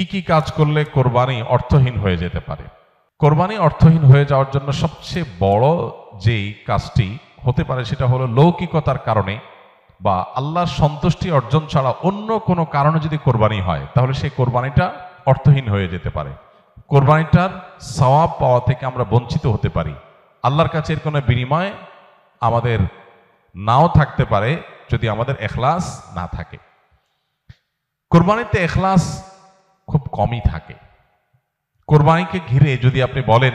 কি কি কাজ করলে কোরবানি অর্থহীন হয়ে যেতে পারে? কোরবানি অর্থহীন হয়ে যাওয়ার জন্য সবচেয়ে বড় যেই কাজটি হতে পারে সেটা হলো লৌকিকতার কারণে বা আল্লাহর সন্তুষ্টি অর্জন ছাড়া অন্য কোনো কারণে যদি কোরবানি হয় তাহলে সেই কোরবানিটা অর্থহীন হয়ে যেতে পারে। কোরবানিটার সওয়াব পাওয়া থেকে আমরা বঞ্চিত হতে পারি। আল্লাহর কাছে এর কোনো বিনিময় আমাদের নাও থাকতে পারে যদি আমাদের ইখলাস না থাকে। কোরবানিতে ইখলাস খুব কমই থাকে। কোরবানিকে ঘিরে যদি আপনি বলেন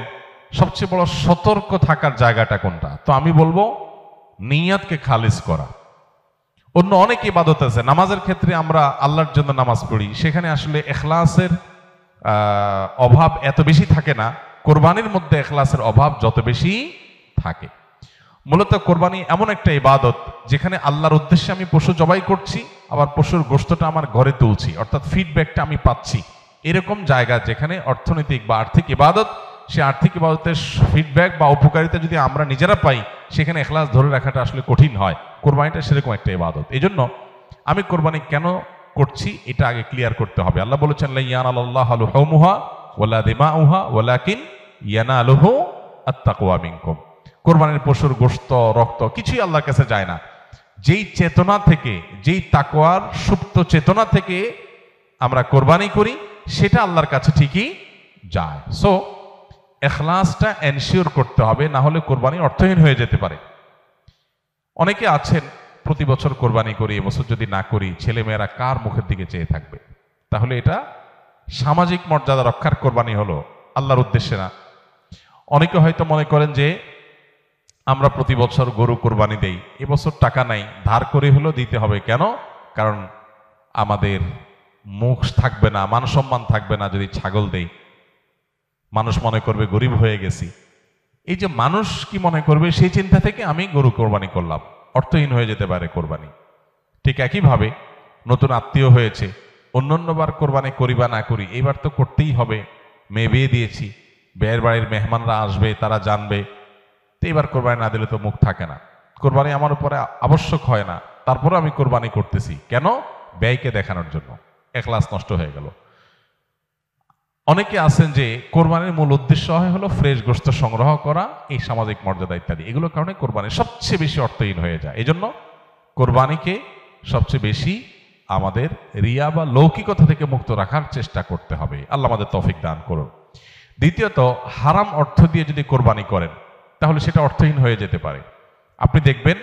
সবচেয়ে বড় সতর্ক থাকার জায়গাটা কোনটা, তো আমি বলবো নিয়তকে খালিস করা। অন্য অনেক ইবাদত আছে, নামাজের ক্ষেত্রে আমরা আল্লাহর জন্য নামাজ পড়ি, সেখানে আসলে ইখলাসের অভাব এত বেশি থাকে না। কোরবানির মধ্যে ইখলাসের অভাব যত বেশি থাকে। মূলত কোরবানি এমন একটা ইবাদত যেখানে আল্লাহর উদ্দেশ্যে আমি পশু জবাই করছি, আবার পশুর গোশতটা আমার ঘরে তুলছি, অর্থাৎ ফিডব্যাকটা আমি পাচ্ছি। এরকম জায়গা যেখানে অর্থনৈতিক বা আর্থিক ইবাদত, সে আর্থিক ইবাদতের ফিডব্যাক বা উপকারিতা যদি আমরা নিজেরা পাই, সেখানে ইখলাস ধরে রাখাটা আসলে কঠিন হয়। কোরবানিটা সেরকম একটা ইবাদত। এই জন্য আমি কোরবানি কেন করছি এটা আগে ক্লিয়ার করতে হবে। আল্লাহ বলেছেন লা ইয়ানালাল্লাহু লুহুমুহা ওয়ালা দিমাউহা ওয়ালাকিন ইয়ানালুহু আত-তাকওয়া মিনকুম। কোরবানির পশুর গোশত, রক্ত কিছুই আল্লাহর কাছে যায় না। যেই চেতনা থেকে, যেই তাকওয়ার সুপ্ত চেতনা থেকে আমরা কোরবানি করি সেটা আল্লাহর কাছে ঠিকই যায়। সো ইখলাসটা এনশিওর করতে হবে, না হলে কোরবানি অর্থহীন হয়ে যেতে পারে। অনেকে আছেন প্রতি বছর কোরবানি করি, এবছর যদি না করি ছেলেমেয়েরা কার মুখের দিকে চেয়ে থাকবে। তাহলে এটা সামাজিক মর্যাদা রক্ষার কোরবানি হলো, আল্লাহর উদ্দেশ্যে না। অনেকে হয়তো মনে করেন যে আমরা প্রতি বছর গরু কোরবানি দেই, এবছর টাকা নাই, ধার করে হলেও দিতে হবে। কেন? কারণ আমাদের মুখ থাকবে না, মান সম্মান থাকবে না যদি ছাগল দেই, মানুষ মনে করবে গরিব হয়ে গেছি। এই যে মানুষ কি মনে করবে সেই চিন্তা থেকে আমি গরু কোরবানি করলাম, অর্থহীন হয়ে যেতে পারে কোরবানি। ঠিক একইভাবে নতুন আত্মীয় হয়েছে, অন্যান্যবার কোরবানি করি বা না করি, এইবার তো করতেই হবে, মেয়ে বিয়ে দিয়েছি, বিয়ের বাড়ির মেহমানরা আসবে, তারা জানবে, তো এবার কোরবানি না দিলে তো মুখ থাকে না। কোরবানি আমার উপরে আবশ্যক হয় না, তারপরে আমি কোরবানি করতেছি কেন? ব্যয়কে দেখানোর জন্য। ইখলাস নষ্ট হয়ে গেল। অনেকে আছেন যে কোরবানির মূল উদ্দেশ্য হলো ফ্রেশ গোশত সংগ্রহ করা, এই সামাজিক মর্যাদা ইত্যাদি, এগুলোর কারণে কোরবানি সবচেয়ে বেশি অর্থহীন হয়ে যায়। এই জন্য কোরবানিকে সবচেয়ে বেশি আমাদের রিয়া বা লৌকিকতা থেকে মুক্ত রাখার চেষ্টা করতে হবে। আল্লাহ আমাদের তৌফিক দান করুন। দ্বিতীয়ত, হারাম অর্থ দিয়ে যদি কোরবানি করেন তাহলে সেটা অর্থহীন হয়ে যেতে পারে। আপনি দেখবেন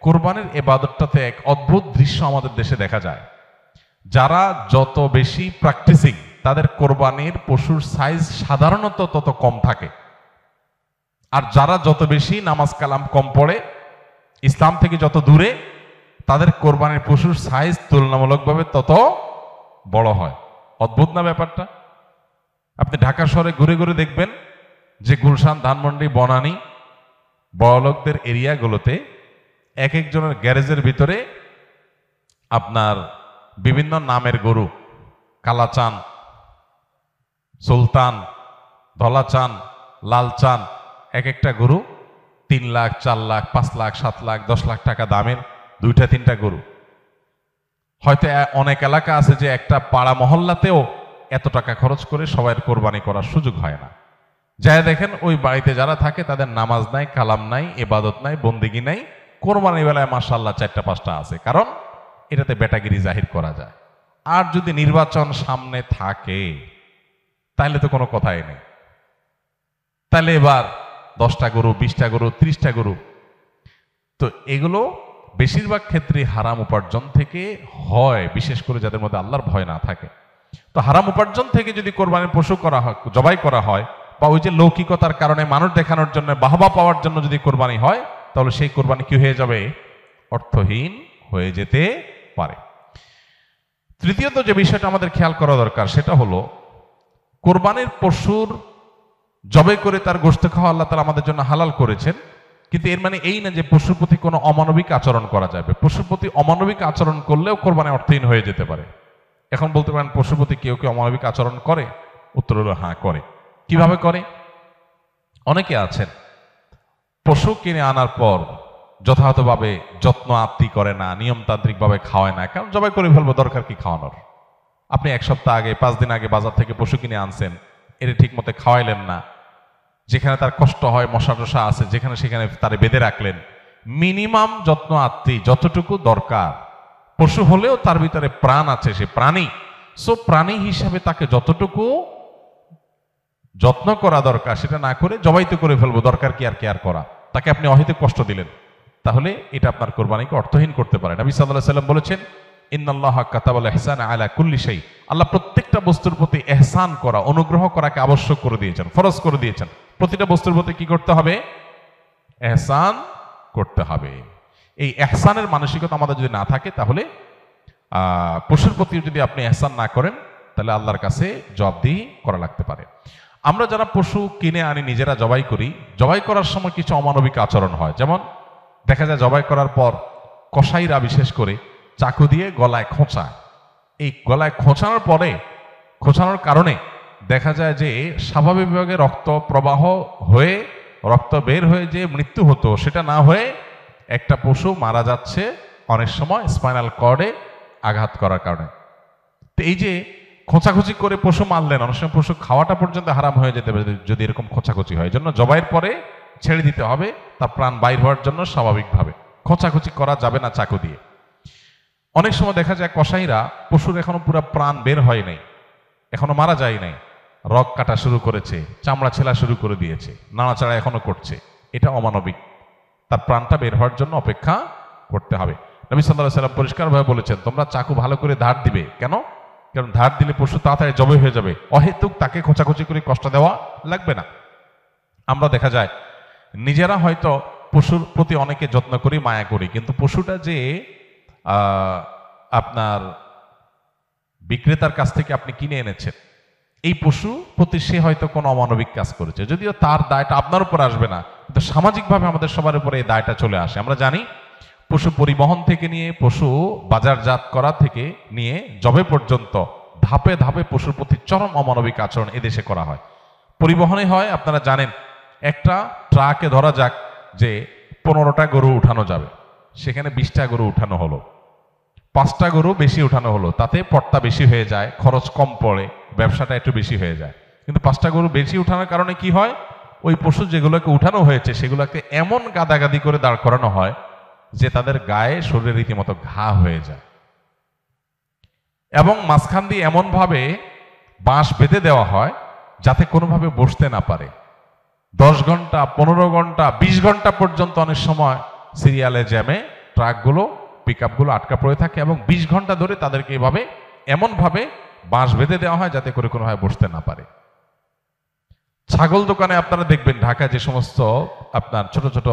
কোরবানির ইবাদতটাতে এক অদ্ভুত দৃশ্য আমাদের দেশে দেখা যায়। যারা যত বেশি প্র্যাকটিসিং তাদের কোরবানির পশুর সাইজ সাধারণত তত কম থাকে, আর যারা যত বেশি নামাজ কালাম কম পড়ে, ইসলাম থেকে যত দূরে, তাদের কোরবানির পশুর সাইজ তুলনামূলকভাবে তত বড় হয়। অদ্ভুত না ব্যাপারটা? আপনি ঢাকা শহরে ঘুরে ঘুরে দেখবেন যে গুলশান, ধানমন্ডি, বনানী, বড়লোকদের এরিয়াগুলোতে এক একজনের গ্যারেজের ভিতরে আপনার বিভিন্ন নামের গরু, কালাচান, সুলতান, ধলাচান, লালচান, এক একটা গরু 3 লাখ, 4 লাখ, 5 লাখ, 7 লাখ, 10 লাখ টাকা দামের 2-3টা গরু। হয়তো অনেক এলাকা আছে যে একটা পাড়া মহল্লাতেও এত টাকা খরচ করে সবাই কোরবানি করার সুযোগ হয় না। যাই দেখেন ওই বাড়িতে যারা থাকে তাদের নামাজ নাই, কালাম নাই, ইবাদত নাই, বন্দেগি নাই, কোরবানির বেলায় মাশাআল্লাহ 4টা-5টা আছে, কারণ এটাতে বেটাগিরি জাহির করা যায়। আর যদি নির্বাচন সামনে থাকে তাহলে তো কোনো কথাই নেই, তাহলে এবার 10টা গরু, 20টা গরু, 30টা গরু। তো এগুলো বেশিরভাগ ক্ষেত্রে হারাম উপার্জন থেকে হয়, বিশেষ করে যাদের মধ্যে আল্লাহর ভয় না থাকে। তো হারাম উপার্জন থেকে যদি কোরবানির পশু করা হয়, জবাই করা হয়, বা ওই যে লৌকিকতার কারণে মানুষ দেখানোর জন্য, বাহবা পাওয়ার জন্য যদি কোরবানি হয়, তাহলে সেই কোরবানি কি হয়ে যাবে? অর্থহীন হয়ে যেতে পারে। তৃতীয়ত যে বিষয়টা আমাদের খেয়াল করা দরকার সেটা হলো কোরবানির পশুর জবাই করে তার গোশত খাওয়া আল্লাহ তাআলা আমাদের জন্য হালাল করেছেন, কিন্তু এর মানে এই না যে পশুর প্রতি কোনো অমানবিক আচরণ করা যাবে। পশুর প্রতি অমানবিক আচরণ করলেও কোরবানি অর্থহীন হয়ে যেতে পারে। এখন বলতে পারেন পশুর প্রতি কেউ কেউ অমানবিক আচরণ করে? উত্তর হলো হ্যাঁ, করে। কিভাবে করে? অনেকে আছেন পশু কিনে আনার পর যথাযথভাবে যত্ন আত্তি করে না, নিয়মতান্ত্রিকভাবে খাওয়ায় না, কারণ জবাই করে ফেলবো, দরকার কি খাওয়ানোর, আপনি 1 সপ্তাহ আগে 5 দিন আগে বাজার থেকে পশু কিনে আনছেন, এটা ঠিক মতো খাওয়াইলেন না, যেখানে তার কষ্ট হয় মশা টশা আছে যেখানে সেখানে তারে বেঁধে রাখলেন। মিনিমাম যত্ন আত্মি যতটুকু দরকার, পশু হলেও তার ভিতরে প্রাণ আছে, সে প্রাণী, সো প্রাণী হিসাবে তাকে যতটুকু যত্ন করা দরকার সেটা না করে জবাই তো করে ফেলবো, দরকার কি আর কেয়ার করা, তাকে আপনি অহেতুক কষ্ট দিলেন, তাহলে এটা আপনার কোরবানিকে অর্থহীন করতে পারে। নবী সাল্লাল্লাহু আলাইহি ওয়াসাল্লাম বলেছেন, ইন্নাল্লাহা কাতাবাল ইহসানা আলা কুল্লি শাই, আল্লাহ প্রত্যেকটা বস্তুর প্রতি ইহসান করা, অনুগ্রহ করাকে আবশ্যক করে দিয়েছেন, ফরজ করে দিয়েছেন। প্রতিটা বস্তুর প্রতি কি করতে হবে? ইহসান করতে হবে। এই ইহসানের মানসিকতা আমাদের যদি না থাকে, তাহলে পশুর প্রতি যদি আপনি ইহসান না করেন, তাহলে আল্লাহর কাছে জবাবদিহি করা লাগতে পারে। আমরা যারা পশু কিনে আনি নিজেরা জবাই করি, জবাই করার সময় কিছু অমানবিক আচরণ হয়। যেমন দেখা যায় জবাই করার পর কসাইরা বিশেষ করে চাকু দিয়ে গলায় খোঁচায়। এই গলায় খোঁচানোর পরে, খোঁচানোর কারণে দেখা যায় যে স্বাভাবিকভাবে রক্ত প্রবাহ হয়ে, রক্ত বের হয়ে যে মৃত্যু হতো সেটা না হয়ে একটা পশু মারা যাচ্ছে অনেক সময় স্পাইনাল কর্ডে আঘাত করার কারণে। তো এই যে খোঁচাখুচি করে পশু মারলেন, অনেক সময় পশু খাওয়াটা পর্যন্ত হারাম হয়ে যেতে পারে যদি এরকম খোঁচাখুচি হয়। এই জন্য জবাইয়ের পরে ছেড়ে দিতে হবে, তার প্রাণ বাইর হওয়ার জন্য স্বাভাবিকভাবে। খোঁচাখুচি করা যাবে না চাকু দিয়ে। অনেক সময় দেখা যায় কসাইরা পশুর এখনো পুরো প্রাণ বের হয় নাই, এখনো মারা যায় নাই, রগ কাটা শুরু করেছে, চামড়া ছেলা শুরু করে দিয়েছে, নাড়াচাড়া এখনো করছে, এটা অমানবিক। তার প্রাণটা বের হওয়ার জন্য অপেক্ষা করতে হবে। নবী সাল্লাল্লাহু আলাইহি ওয়াসাল্লাম পরিষ্কারভাবে বলেছেন, তোমরা চাকু ভালো করে ধার দিবে। কেন? কারণ ধার দিলে পশু তাড়াতাড়ি জবাই হয়ে যাবে, অহেতুক তাকে খোঁচাখুচি করে কষ্ট দেওয়া লাগবে না। আমরা দেখা যায় নিজেরা হয়তো পশুর প্রতি অনেকে যত্ন করি, মায়া করি, কিন্তু পশুটা যে আপনার বিক্রেতার কাছ থেকে আপনি কিনে এনেছেন, এই পশু প্রতি সে হয়তো কোনো অমানবিক কাজ করেছে, যদিও তার দায়টা আপনার উপর আসবে না, কিন্তু সামাজিকভাবে আমাদের সবার উপরে এই দায়টা চলে আসে। আমরা জানি পশু পরিবহন থেকে নিয়ে পশু বাজারজাত করা থেকে নিয়ে জবে পর্যন্ত ধাপে ধাপে পশুর প্রতি চরম অমানবিক আচরণ এদেশে করা হয়। পরিবহনে হয়, আপনারা জানেন, একটা ট্রাকে ধরা যাক যে 15টা গরু উঠানো যাবে, সেখানে 20টা গরু উঠানো হলো, 5টা গরু বেশি উঠানো হলো, তাতে পড়তা বেশি হয়ে যায়, খরচ কম পড়ে, ব্যবসাটা একটু বেশি হয়ে যায়। কিন্তু 5টা গরু বেশি উঠানোর কারণে কি হয়? ওই পশু যেগুলোকে উঠানো হয়েছে সেগুলোকে এমন গাদাগাদি করে দাঁড় করানো হয় যে তাদের গায়ে শরীরে রীতিমতো ঘা হয়ে যায়, এবং মাঝখান দিয়ে এমন ভাবে বাঁশ বেঁধে দেওয়া হয় যাতে কোনোভাবে বসতে না পারে। 10 ঘন্টা, 15 ঘন্টা, 20 ঘন্টা পর্যন্ত অনেক সময় সিরিয়ালে জ্যামে ট্রাকগুলো, পিকআপগুলো আটকা পড়ে থাকে, এবং 20 ঘন্টা ধরে তাদেরকে এভাবে এমনভাবে বাঁশ বেঁধে দেওয়া হয় যাতে করে কোনোভাবে বসতে না পারে। ছাগল দোকানে আপনারা দেখবেন, ঢাকা যে সমস্ত আপনার ছোট ছোট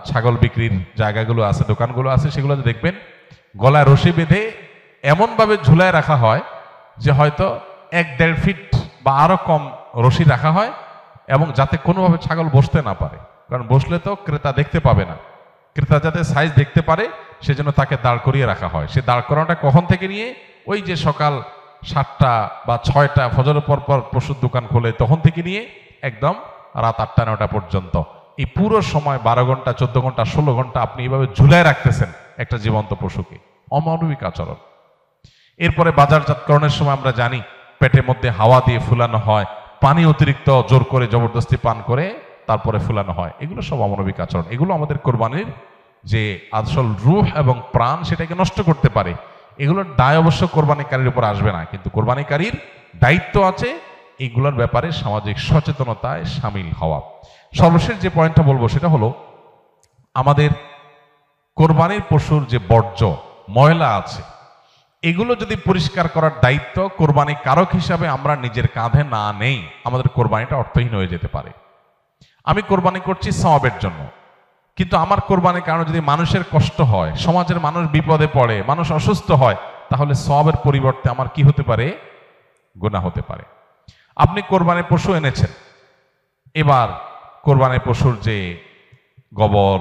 ছাগল বিক্রির জায়গাগুলো আছে, দোকানগুলো আছে, সেগুলোতে দেখবেন গলায় রশি বেঁধে এমনভাবে ঝুলায় রাখা হয় যে হয়তো 1-1.5 ফিট বা আরো কম রশি রাখা হয়, এবং যাতে কোনোভাবে ছাগল বসতে না পারে, কারণ বসলে তো ক্রেতা দেখতে পাবে না, ক্রেতা যাতে সাইজ দেখতে পারে সেজন্য তাকে দাঁড় করিয়ে রাখা হয়। সে দাঁড় করানোটা কখন থেকে নিয়ে, ওই যে সকাল 7টা বা 6টা ফজরের পর পর পশুর দোকান খোলে তখন থেকে নিয়ে একদম রাত 8টা-9টা পর্যন্ত, এই পুরো সময় 12 ঘন্টা, 14 ঘন্টা, 16 ঘন্টা আপনি এইভাবে ঝুলায় রাখতেছেন একটা জীবন্ত পশুকে। অমানবিক আচরণ। এরপরে বাজারজাতকরণের সময় আমরা জানি পেটের মধ্যে হাওয়া দিয়ে ফুলানো হয়, পানি অতিরিক্ত জোর করে জবরদস্তি পান করে তারপরে ফুলানো হয়, এগুলো সব অমানবিক আচরণ। এগুলো আমাদের কোরবানির যে আসল রূহ এবং প্রাণ সেটাকে নষ্ট করতে পারে। এগুলোর দায় অবশ্য কোরবানিকারীর উপর আসবে না, কিন্তু কোরবানিকারীর দায়িত্ব আছে এগুলোর ব্যাপারে সামাজিক সচেতনতায় সামিল হওয়া। সর্বশেষ যে পয়েন্টটা বলবো সেটা হলো, আমাদের কোরবানির পশুর যে বর্জ্য ময়লা আছে এগুলো যদি পরিষ্কার করার দায়িত্ব কোরবানি কারক হিসাবে আমরা নিজের কাঁধে না নেই, আমাদের কোরবানিটা অর্থহীন হয়ে যেতে পারে। আমি কোরবানি করছি সওয়াবের জন্য, কিন্তু আমার কোরবানির কারণে যদি মানুষের কষ্ট হয়, সমাজের মানুষ বিপদে পড়ে, মানুষ অসুস্থ হয়, তাহলে সওয়াবের পরিবর্তে আমার কি হতে পারে? গুনাহ হতে পারে। আপনি কোরবানির পশু এনেছেন, এবার কোরবানির পশুর যে গোবর,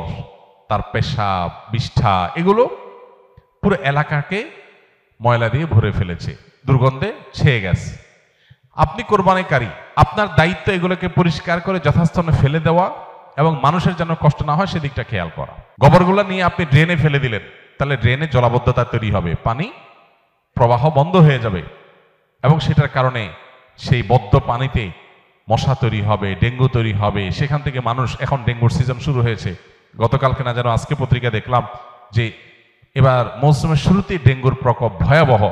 তার পেশাব, বিষ্ঠা, এগুলো পুরো এলাকাকে ময়লা দিয়ে ভরে ফেলেছে, দুর্গন্ধে ছেয়ে গেছে। আপনি কোরবানিকারী, আপনার দায়িত্ব এগুলোকে পরিষ্কার করে যথাস্থানে ফেলে দেওয়া এবং মানুষের যেন কষ্ট না হয় সেদিকটা খেয়াল করা। গোবরগুলো নিয়ে আপনি ড্রেনে ফেলে দিলেন, তাহলে ড্রেনে জলাবদ্ধতা তৈরি হবে, পানি প্রবাহ বন্ধ হয়ে যাবে, এবং সেটার কারণে সেই বদ্ধ পানিতে মশা তৈরি হবে, ডেঙ্গু তৈরি হবে, সেখান থেকে মানুষ, এখন ডেঙ্গুর সিজন শুরু হয়েছে, গতকালকে না যেন আজকে পত্রিকা দেখলাম যে এবার মৌসুমের শুরুতেই ডেঙ্গুর প্রকোপ ভয়াবহ।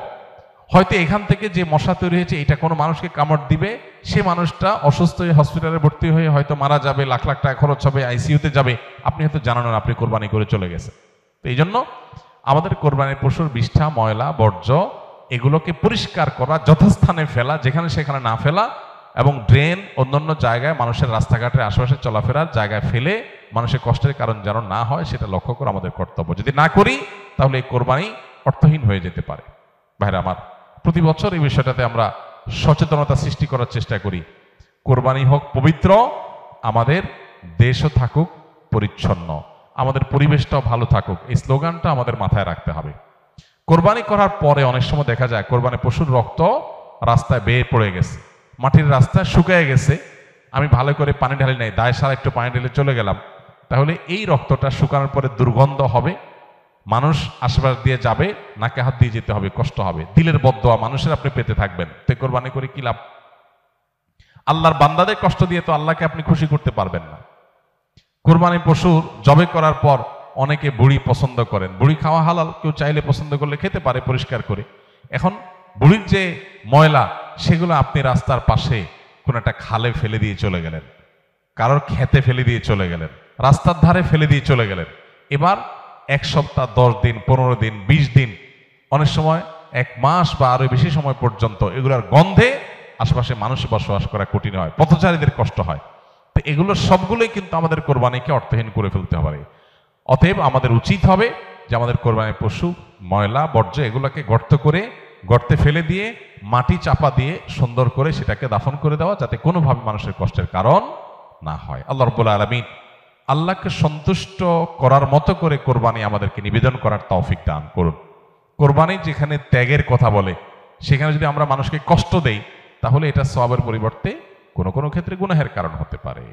হয়তো এখান থেকে যে মশা তৈরি হয়েছে এটা কোনো মানুষকে কামড় দিবে, সে মানুষটা অসুস্থ হয়ে হসপিটালে ভর্তি হয়ে হয়তো মারা যাবে, লাখ লাখ টাকা খরচ হবে, আইসিইউতে যাবে, আপনি হয়তো জানান না আপনি কোরবানি করে চলে গেছে। তো এই জন্য আমাদের কোরবানির পশুর বিষ্ঠা, ময়লা, বর্জ্য এগুলোকে পরিষ্কার করা, যথাস্থানে ফেলা, যেখানে সেখানে না ফেলা, এবং ড্রেন অন্যান্য জায়গায় মানুষের রাস্তাঘাটের আশেপাশে চলাফেরার জায়গায় ফেলে মানুষের কষ্টের কারণ যেন না হয় সেটা লক্ষ্য করা আমাদের কর্তব্য। যদি না করি তাহলে এই কোরবানি অর্থহীন হয়ে যেতে পারে। ভাইরা আমার, প্রতি বছর এই বিষয়টাতে আমরা সচেতনতা সৃষ্টি করার চেষ্টা করি। কোরবানি হোক পবিত্র, আমাদের দেশও থাকুক পরিচ্ছন্ন, আমাদের পরিবেশটাও ভালো থাকুক, এই স্লোগানটা আমাদের মাথায় রাখতে হবে। কোরবানি করার পরে অনেক সময় দেখা যায় কোরবানি পশুর রক্ত রাস্তায় বের পড়ে গেছে, মাটির রাস্তায় শুকিয়ে গেছে, আমি ভালো করে পানি ঢালি নাই, দায় সারা একটু পানি ঢেলে চলে গেলাম, তাহলে এই রক্তটা শুকানোর পরে দুর্গন্ধ হবে, মানুষ আশেপাশ দিয়ে যাবে, নাকে হাত দিয়ে যেতে হবে, কষ্ট হবে, দিলের বদদোয়া মানুষের আপনি পেতে থাকবেন। তো কোরবানি করে কি লাভ? আল্লাহর বান্দাদের কষ্ট দিয়ে তো আল্লাহকে আপনি খুশি করতে পারবেন না। কোরবানি পশু জবে করার পর অনেকে বুড়ি পছন্দ করেন, বুড়ি খাওয়া হালাল, কেউ চাইলে পছন্দ করলে খেতে পারে পরিষ্কার করে। এখন বুড়ির যে ময়লা সেগুলো আপনি রাস্তার পাশে কোন একটা খালে ফেলে দিয়ে চলে গেলেন, কারোর খেতে ফেলে দিয়ে চলে গেলেন, রাস্তার ধারে ফেলে দিয়ে চলে গেলেন। এবার 1 সপ্তাহ, 10 দিন, 15 দিন, 20 দিন, অনেক সময় 1 মাস বা আরো বেশি সময় পর্যন্ত এগুলোর গন্ধে আশেপাশে মানুষ বসবাস করা কঠিন হয়, পথচারীদের কষ্ট হয়। তো এগুলো সবগুলোই কিন্তু আমাদের কোরবানিকে অর্থহীন করে ফেলতে পারে। অতএব আমাদের উচিত হবে যে আমাদের কোরবানির পশু ময়লা, বর্জ্য এগুলোকে গর্তে ফেলে দিয়ে মাটি চাপা দিয়ে সুন্দর করে সেটাকে দাফন করে দেওয়া, যাতে কোনোভাবে মানুষের কষ্টের কারণ না হয়। আল্লাহ রাব্বুল আলামিন আল্লাহকে সন্তুষ্ট করার মতো করে কোরবানি আমাদেরকে নিবেদন করার তৌফিক দান করুন। কোরবানি যেখানে ত্যাগের কথা বলে, সেখানে যদি আমরা মানুষকে কষ্ট দেই তাহলে এটা সওয়াবের পরিবর্তে কোনো কোনো ক্ষেত্রে গুনাহের কারণ হতে পারে।